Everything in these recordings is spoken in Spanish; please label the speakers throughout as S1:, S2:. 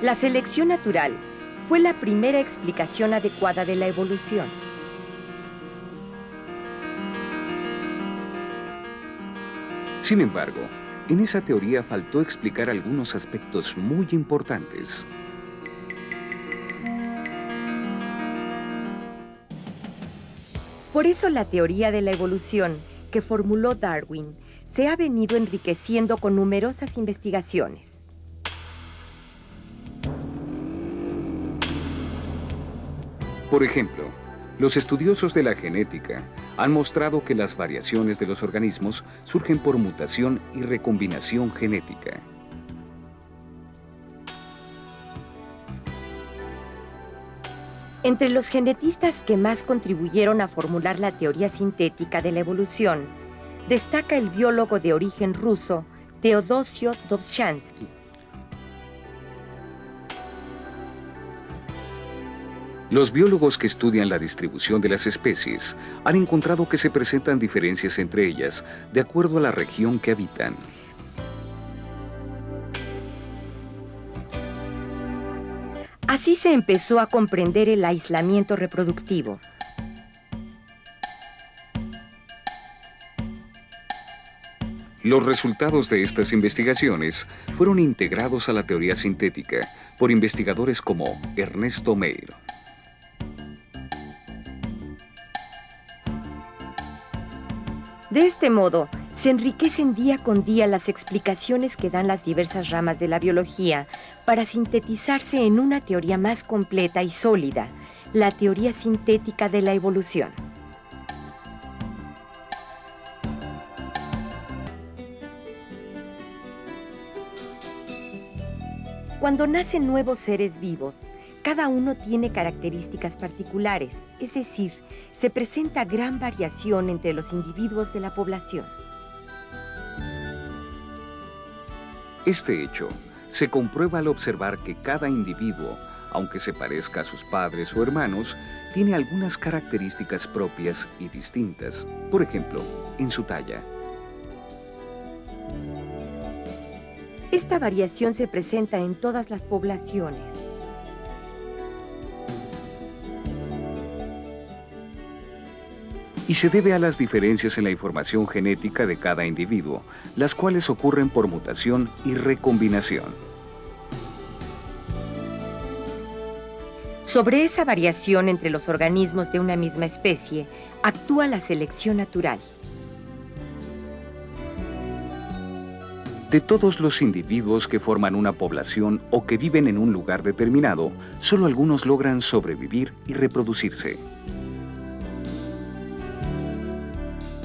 S1: La selección natural fue la primera explicación adecuada de la evolución.
S2: Sin embargo, en esa teoría faltó explicar algunos aspectos muy importantes.
S1: Por eso la teoría de la evolución que formuló Darwin se ha venido enriqueciendo con numerosas investigaciones.
S2: Por ejemplo, los estudiosos de la genética han mostrado que las variaciones de los organismos surgen por mutación y recombinación genética.
S1: Entre los genetistas que más contribuyeron a formular la teoría sintética de la evolución, destaca el biólogo de origen ruso, Teodosio Dobzhansky.
S2: Los biólogos que estudian la distribución de las especies han encontrado que se presentan diferencias entre ellas de acuerdo a la región que habitan.
S1: Así se empezó a comprender el aislamiento reproductivo.
S2: Los resultados de estas investigaciones fueron integrados a la teoría sintética por investigadores como Ernesto Meyer.
S1: De este modo, se enriquecen día con día las explicaciones que dan las diversas ramas de la biología para sintetizarse en una teoría más completa y sólida, la teoría sintética de la evolución. Cuando nacen nuevos seres vivos, cada uno tiene características particulares, es decir, se presenta gran variación entre los individuos de la población.
S2: Este hecho se comprueba al observar que cada individuo, aunque se parezca a sus padres o hermanos, tiene algunas características propias y distintas, por ejemplo, en su talla.
S1: Esta variación se presenta en todas las poblaciones.
S2: Y se debe a las diferencias en la información genética de cada individuo, las cuales ocurren por mutación y recombinación.
S1: Sobre esa variación entre los organismos de una misma especie, actúa la selección natural.
S2: De todos los individuos que forman una población o que viven en un lugar determinado, solo algunos logran sobrevivir y reproducirse.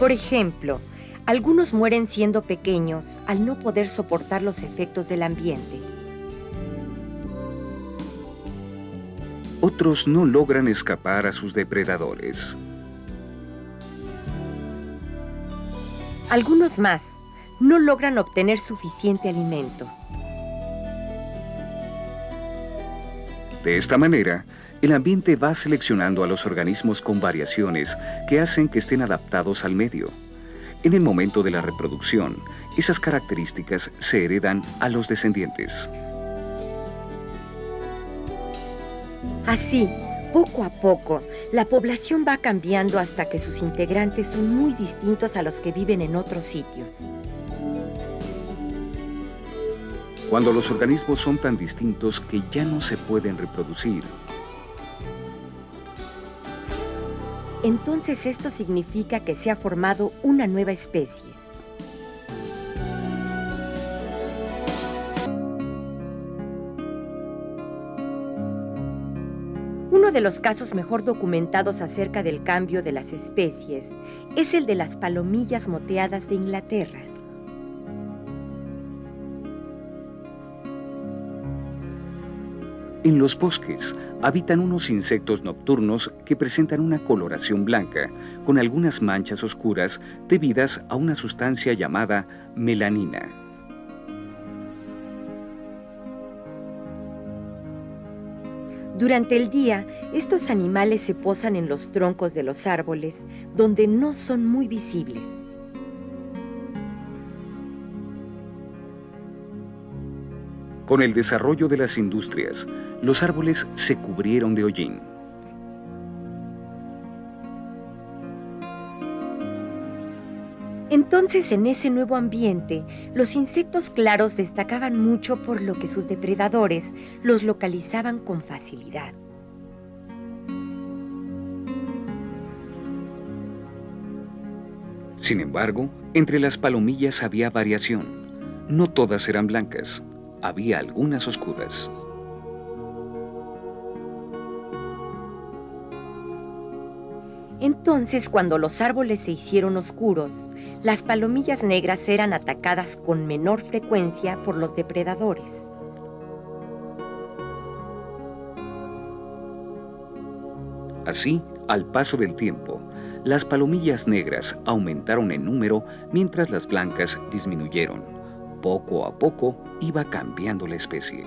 S1: Por ejemplo, algunos mueren siendo pequeños al no poder soportar los efectos del ambiente.
S2: Otros no logran escapar a sus depredadores.
S1: Algunos más no logran obtener suficiente alimento.
S2: De esta manera, el ambiente va seleccionando a los organismos con variaciones que hacen que estén adaptados al medio. En el momento de la reproducción, esas características se heredan a los descendientes.
S1: Así, poco a poco, la población va cambiando hasta que sus integrantes son muy distintos a los que viven en otros sitios.
S2: Cuando los organismos son tan distintos que ya no se pueden reproducir,
S1: entonces esto significa que se ha formado una nueva especie. Uno de los casos mejor documentados acerca del cambio de las especies es el de las palomillas moteadas de Inglaterra.
S2: en los bosques habitan unos insectos nocturnos que presentan una coloración blanca con algunas manchas oscuras debidas a una sustancia llamada melanina.
S1: Durante el día, estos animales se posan en los troncos de los árboles, donde no son muy visibles.
S2: Con el desarrollo de las industrias, los árboles se cubrieron de hollín.
S1: Entonces, en ese nuevo ambiente, los insectos claros destacaban mucho por lo que sus depredadores los localizaban con facilidad.
S2: Sin embargo, entre las palomillas había variación. No todas eran blancas, había algunas oscuras.
S1: Entonces, cuando los árboles se hicieron oscuros, las palomillas negras eran atacadas con menor frecuencia por los depredadores.
S2: Así, al paso del tiempo, las palomillas negras aumentaron en número mientras las blancas disminuyeron. Poco a poco iba cambiando la especie.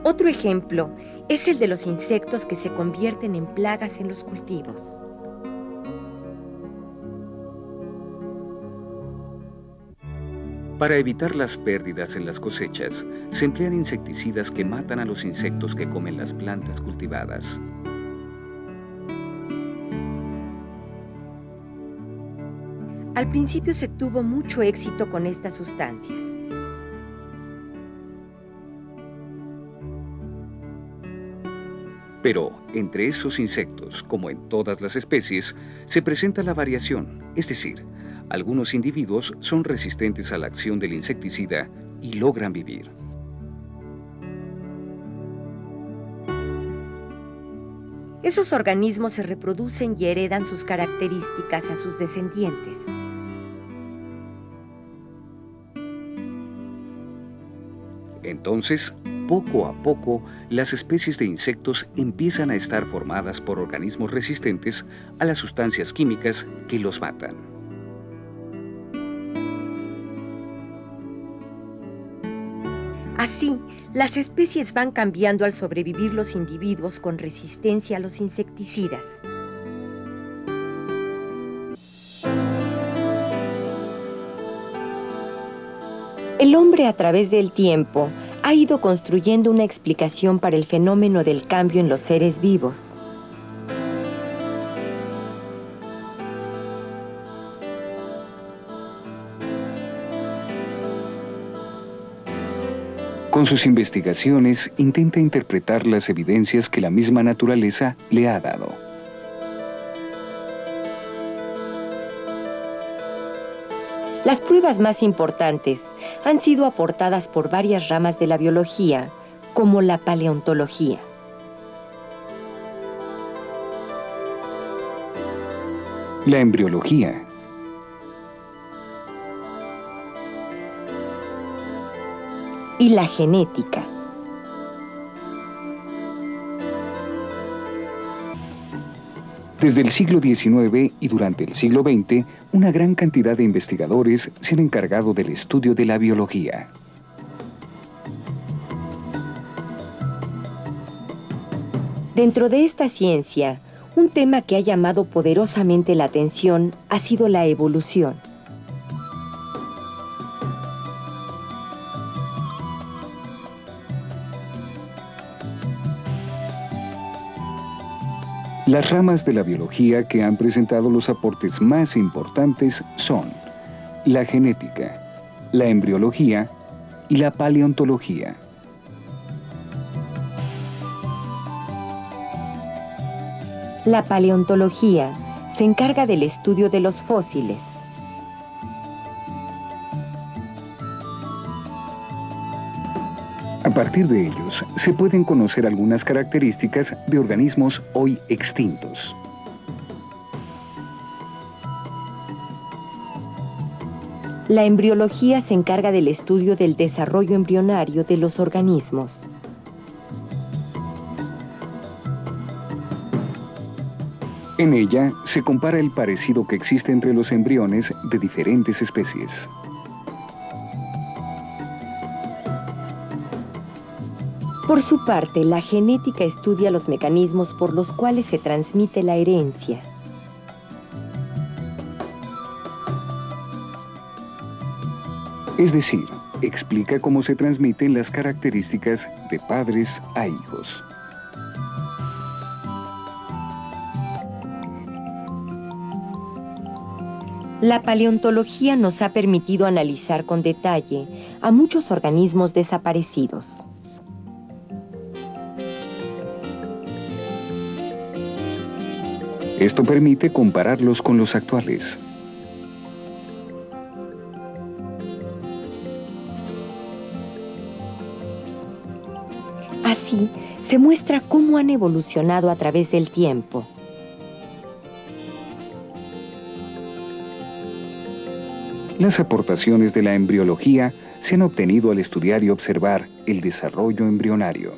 S1: Otro ejemplo es el de los insectos que se convierten en plagas en los cultivos.
S2: Para evitar las pérdidas en las cosechas, se emplean insecticidas que matan a los insectos que comen las plantas cultivadas.
S1: Al principio se tuvo mucho éxito con estas sustancias.
S2: Pero entre esos insectos, como en todas las especies, se presenta la variación, es decir, algunos individuos son resistentes a la acción del insecticida y logran vivir.
S1: Esos organismos se reproducen y heredan sus características a sus descendientes.
S2: Entonces, poco a poco, las especies de insectos empiezan a estar formadas por organismos resistentes a las sustancias químicas que los matan.
S1: Así, las especies van cambiando al sobrevivir los individuos con resistencia a los insecticidas. El hombre, a través del tiempo, ha ido construyendo una explicación para el fenómeno del cambio en los seres vivos.
S2: Con sus investigaciones, intenta interpretar las evidencias que la misma naturaleza le ha dado.
S1: Las pruebas más importantes han sido aportadas por varias ramas de la biología, como la paleontología.
S2: La embriología.
S1: Y la genética.
S2: Desde el siglo XIX y durante el siglo XX, una gran cantidad de investigadores se han encargado del estudio de la biología.
S1: Dentro de esta ciencia, un tema que ha llamado poderosamente la atención ha sido la evolución.
S2: Las ramas de la biología que han presentado los aportes más importantes son la genética, la embriología y la paleontología.
S1: La paleontología se encarga del estudio de los fósiles.
S2: A partir de ellos, se pueden conocer algunas características de organismos hoy extintos.
S1: La embriología se encarga del estudio del desarrollo embrionario de los organismos.
S2: En ella se compara el parecido que existe entre los embriones de diferentes especies.
S1: Por su parte, la genética estudia los mecanismos por los cuales se transmite la herencia.
S2: Es decir, explica cómo se transmiten las características de padres a hijos.
S1: La paleontología nos ha permitido analizar con detalle a muchos organismos desaparecidos.
S2: Esto permite compararlos con los actuales.
S1: Así, se muestra cómo han evolucionado a través del tiempo.
S2: Las aportaciones de la embriología se han obtenido al estudiar y observar el desarrollo embrionario.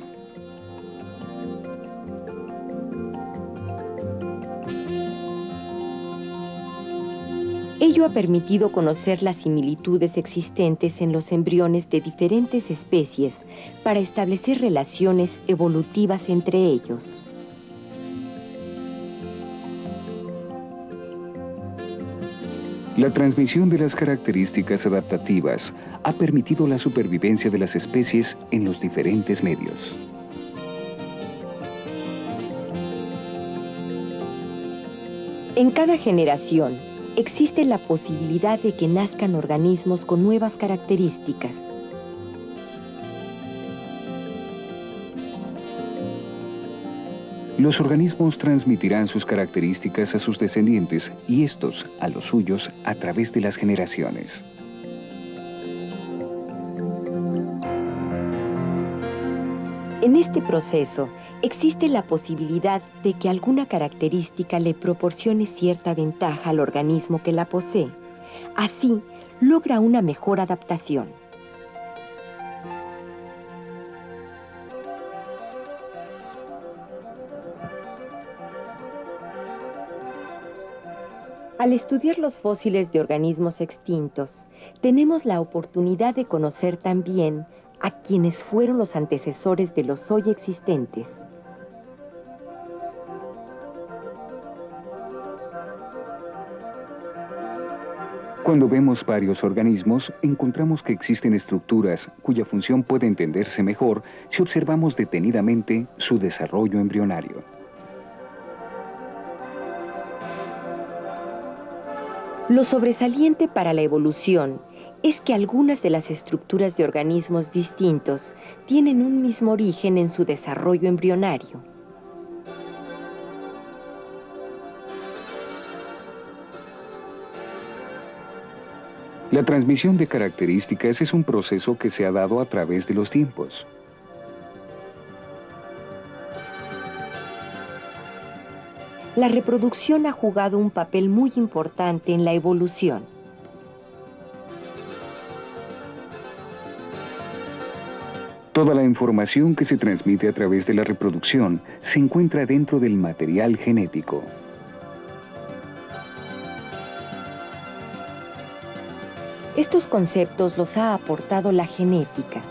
S1: Ello ha permitido conocer las similitudes existentes en los embriones de diferentes especies para establecer relaciones evolutivas entre ellos.
S2: La transmisión de las características adaptativas ha permitido la supervivencia de las especies en los diferentes medios.
S1: En cada generación existe la posibilidad de que nazcan organismos con nuevas características.
S2: Los organismos transmitirán sus características a sus descendientes y estos a los suyos a través de las generaciones.
S1: En este proceso existe la posibilidad de que alguna característica le proporcione cierta ventaja al organismo que la posee. Así, logra una mejor adaptación. Al estudiar los fósiles de organismos extintos, tenemos la oportunidad de conocer también a quienes fueron los antecesores de los hoy existentes.
S2: Cuando vemos varios organismos, encontramos que existen estructuras cuya función puede entenderse mejor si observamos detenidamente su desarrollo embrionario.
S1: Lo sobresaliente para la evolución es que algunas de las estructuras de organismos distintos tienen un mismo origen en su desarrollo embrionario.
S2: La transmisión de características es un proceso que se ha dado a través de los tiempos.
S1: La reproducción ha jugado un papel muy importante en la evolución.
S2: Toda la información que se transmite a través de la reproducción se encuentra dentro del material genético.
S1: Estos conceptos los ha aportado la genética.